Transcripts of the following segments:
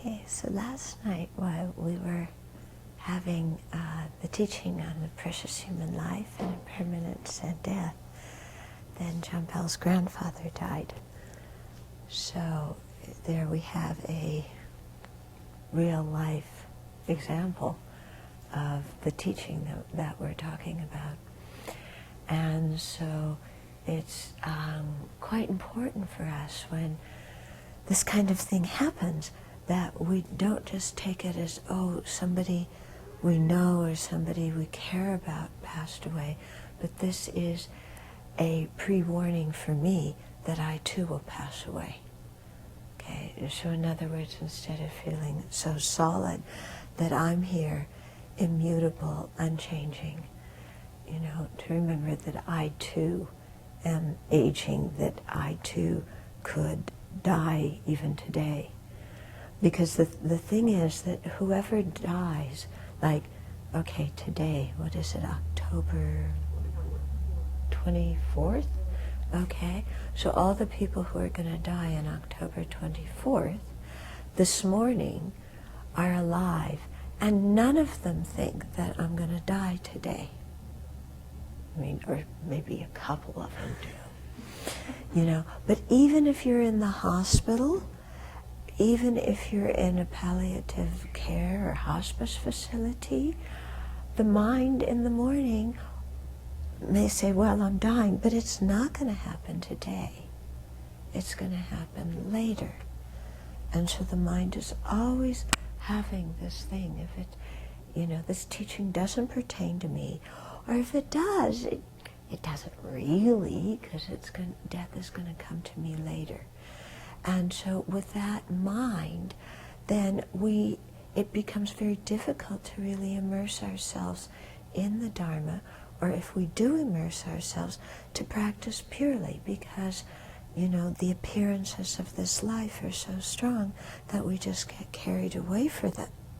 Okay, so last night while we were having the teaching on the precious human life and impermanence and death, then John Bell's grandfather died. So there we have a real life example of the teaching that we're talking about. And so it's quite important for us when this kind of thing happens that we don't just take it as, oh, somebody we know or somebody we care about passed away, but this is a pre-warning for me that I too will pass away. Okay, so in other words, instead of feeling so solid that I'm here, immutable, unchanging, to remember that I too am aging, that I too could die even today. Because the thing is that whoever dies, like, okay, today, what is it, October 24th? Okay, so all the people who are going to die on October 24th, this morning, are alive, and none of them think that I'm going to die today. I mean, or maybe a couple of them do. But even if you're in the hospital, even if you're in a palliative care or hospice facility, the mind in the morning may say, well, I'm dying, but it's not going to happen today. It's going to happen later. And so the mind is always having this thing. If it, this teaching doesn't pertain to me, or if it does, it doesn't really, because death is going to come to me later. And so with that mind, then it becomes very difficult to really immerse ourselves in the Dharma, or if we do immerse ourselves, to practice purely, because, the appearances of this life are so strong that we just get carried away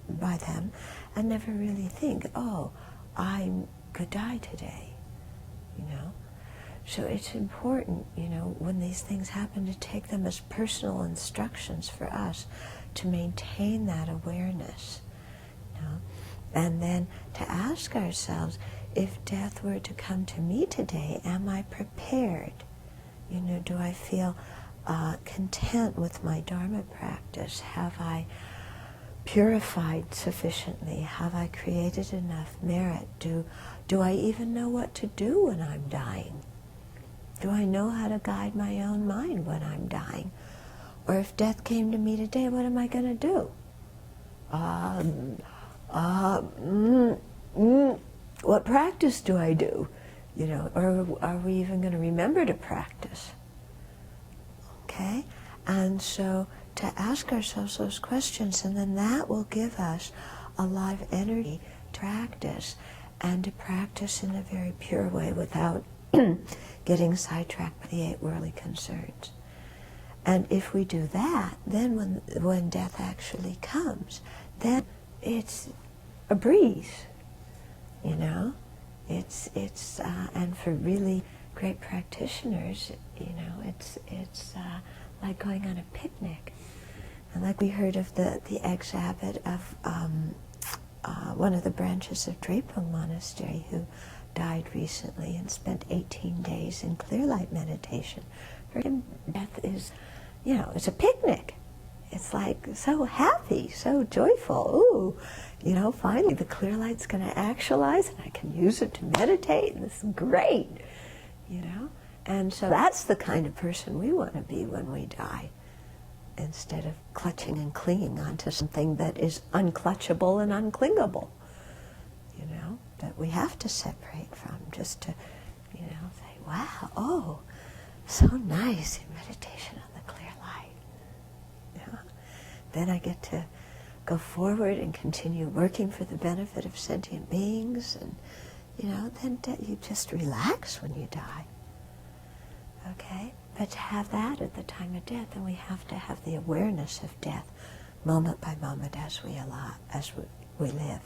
by them and never really think, oh, I could die today, So it's important, when these things happen, to take them as personal instructions for us to maintain that awareness, and then to ask ourselves, if death were to come to me today, am I prepared? Do I feel content with my Dharma practice? Have I purified sufficiently? Have I created enough merit? Do I even know what to do when I'm dying? Do I know how to guide my own mind when I'm dying? Or if death came to me today, what am I going to do? What practice do I do? Or are we even going to remember to practice? Okay? And so to ask ourselves those questions, and then that will give us a lot of energy to practice, and to practice in a very pure way without getting sidetracked by the 8 worldly concerns. And if we do that, then when death actually comes, then it's a breeze, It's and for really great practitioners, it's like going on a picnic. And like we heard of the ex-abbot of one of the branches of Drepung Monastery, who died recently and spent 18 days in clear light meditation. For him, death is, it's a picnic. It's like so happy, so joyful. Ooh, finally the clear light's going to actualize, and I can use it to meditate, and this is great, And so that's the kind of person we want to be when we die, instead of clutching and clinging onto something that is unclutchable and unclingable, that we have to separate from, just to, say, wow, oh, so nice in meditation on the clear light. Then I get to go forward and continue working for the benefit of sentient beings, and, then you just relax when you die. Okay? But to have that at the time of death, then we have to have the awareness of death moment by moment as we live.